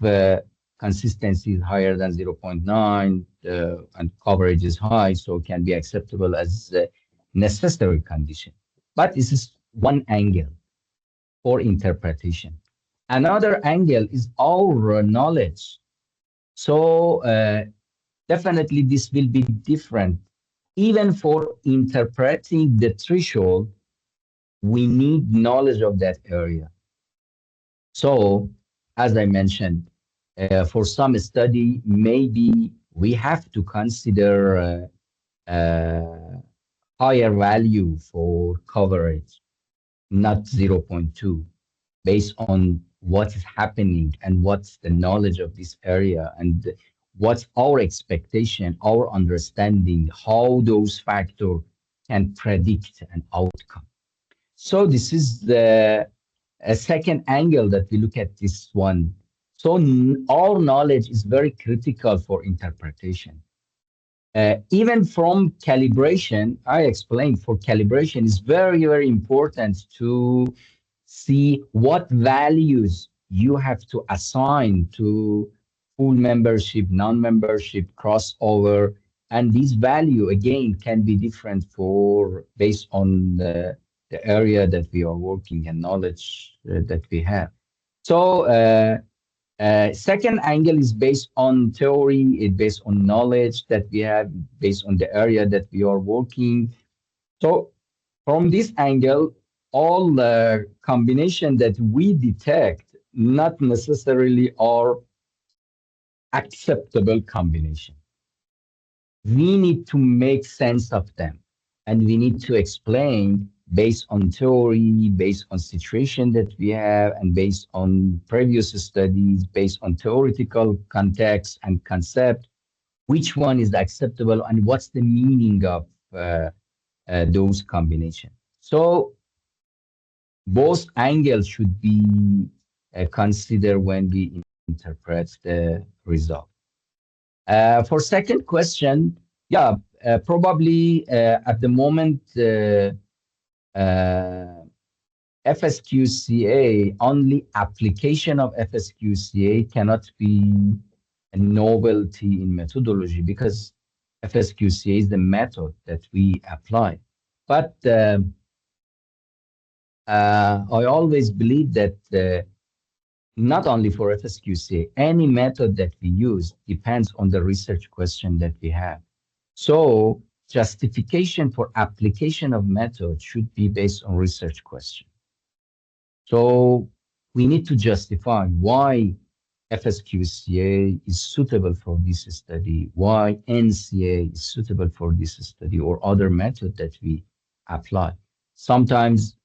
[SPEAKER 1] consistency is higher than 0.9 and coverage is high, so it can be acceptable as a necessary condition. But this is one angle for interpretation. Another angle is our knowledge. So definitely this will be different. Even for interpreting the threshold, we need knowledge of that area. So, as I mentioned, for some study, maybe we have to consider higher value for coverage. not 0.2, based on what is happening and what's the knowledge of this area and what's our expectation, our understanding, how those factors can predict an outcome. So this is the a second angle that we look at this one. So our knowledge is very critical for interpretation. Even from calibration, I explained for calibration is very, very important to see what values you have to assign to full membership, non-membership, crossover. And this value, again, can be different for based on the area that we are working and knowledge that we have. So second angle is based on theory, it's based on knowledge that we have, based on the area that we are working. So from this angle, all the combination that we detect not necessarily are acceptable combination. We need to make sense of them, and we need to explain based on theory, based on situation that we have, and based on previous studies, based on theoretical context and concept, which one is acceptable and what's the meaning of those combinations. So both angles should be considered when we interpret the result. For second question, yeah, probably at the moment, FsQCA, only application of FsQCA cannot be a novelty in methodology because FsQCA is the method that we apply. But I always believe that not only for FsQCA, any method that we use depends on the research question that we have. So justification for application of method should be based on research question. So we need to justify why FsQCA is suitable for this study, why NCA is suitable for this study, or other method that we apply. Sometimes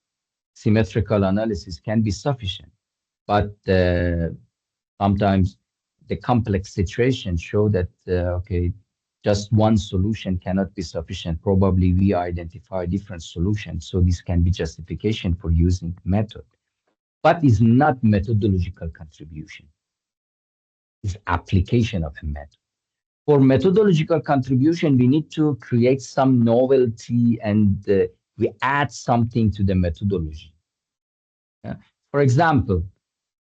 [SPEAKER 1] symmetrical analysis can be sufficient, but sometimes the complex situation show that, okay, just one solution cannot be sufficient. Probably we identify different solutions. So this can be justification for using method, but it's not methodological contribution. It's application of a method. For methodological contribution, we need to create some novelty and we add something to the methodology. For example,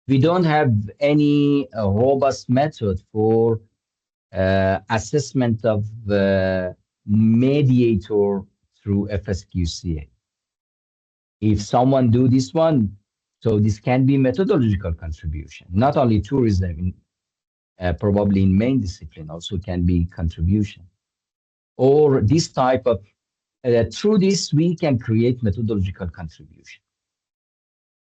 [SPEAKER 1] we don't have any robust method for assessment of mediator through FsQCA. If someone do this one, so this can be methodological contribution, not only tourism, probably in main discipline also can be contribution. Or this type of, through this we can create methodological contribution.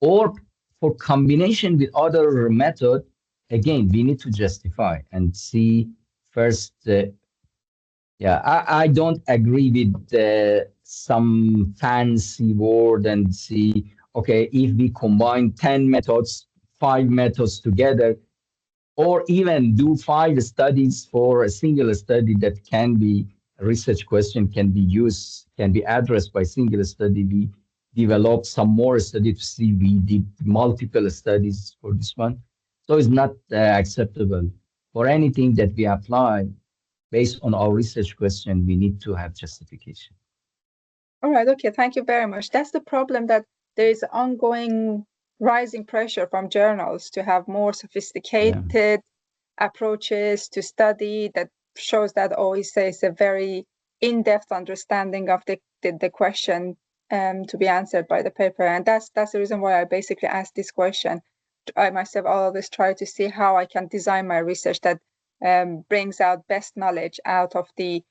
[SPEAKER 1] Or for combination with other method, again, we need to justify and see first. Yeah, I don't agree with some fancy word and see, okay, if we combine 10 methods, 5 methods together, or even do 5 studies for a single study that can be a research question, can be used, can be addressed by single study. We develop some more study to see we did multiple studies for this one. So it's not acceptable. For anything that we apply based on our research question, we need to have justification.
[SPEAKER 2] All right, okay, thank you very much. That's the problem, that there is ongoing rising pressure from journals to have more sophisticated approaches to study that shows that OESA is a very in-depth understanding of the question to be answered by the paper. And that's the reason why I basically asked this question. I myself always try to see how I can design my research that brings out best knowledge out of the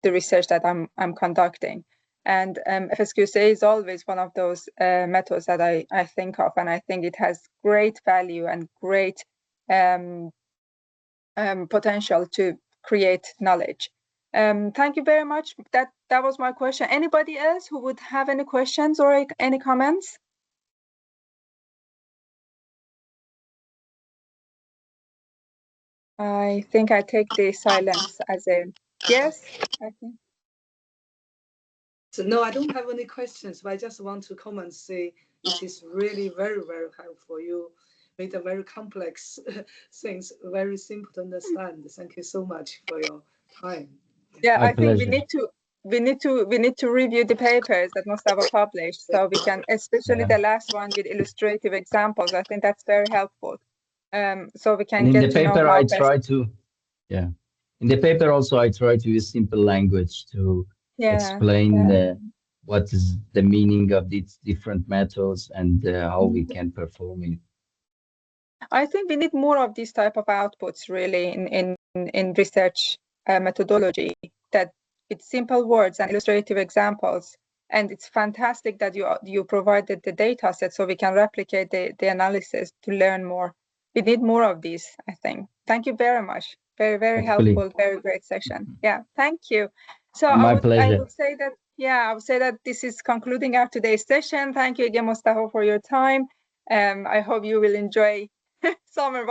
[SPEAKER 2] research that I'm conducting. And FsQCA is always one of those methods that I think of, and I think it has great value and great potential to create knowledge. Thank you very much. That that was my question. Anybody else who would have any questions or any comments? I think I take the silence as a yes. I think.
[SPEAKER 4] So no, I don't have any questions, but I just want to comment, say it is really very, very helpful. You made a very complex things very simple to understand. Thank you so much for your time.
[SPEAKER 2] Yeah,
[SPEAKER 1] My
[SPEAKER 2] I think
[SPEAKER 1] pleasure.
[SPEAKER 2] we need to review the papers that Mustafa published, so we can, especially the last one with illustrative examples. I think that's very helpful. So we can
[SPEAKER 1] And in
[SPEAKER 2] get
[SPEAKER 1] the
[SPEAKER 2] to know
[SPEAKER 1] paper,
[SPEAKER 2] how
[SPEAKER 1] I
[SPEAKER 2] best.
[SPEAKER 1] try to, in the paper also, I try to use simple language to explain what is the meaning of these different methods and how we can perform it.
[SPEAKER 2] I think we need more of these type of outputs really in research methodology, that with simple words and illustrative examples. And it's fantastic that you provided the data set so we can replicate the analysis to learn more. We need more of these, I think. Thank you very much. Very, very helpful, very great session. Yeah, thank you. So
[SPEAKER 1] My pleasure.
[SPEAKER 2] I would say that, I would say that this is concluding our today's session. Thank you again, Mustafa, for your time. I hope you will enjoy summer,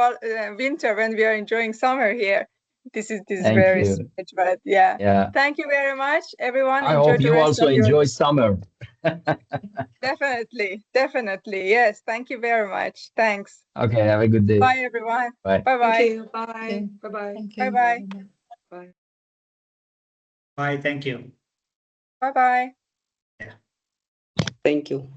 [SPEAKER 2] winter when we are enjoying summer here. This is very strange, but yeah. Thank you very much, everyone.
[SPEAKER 1] I hope you also enjoy summer.
[SPEAKER 2] Definitely. Yes. Thank you very much. Thanks.
[SPEAKER 1] Okay. Have a good day.
[SPEAKER 2] Bye, everyone.
[SPEAKER 1] Bye.
[SPEAKER 2] Bye-bye.
[SPEAKER 4] Thank you. Bye. Bye-bye.
[SPEAKER 2] Bye-bye.
[SPEAKER 4] Bye.
[SPEAKER 3] Bye. Thank you.
[SPEAKER 2] Bye-bye.
[SPEAKER 4] Thank you.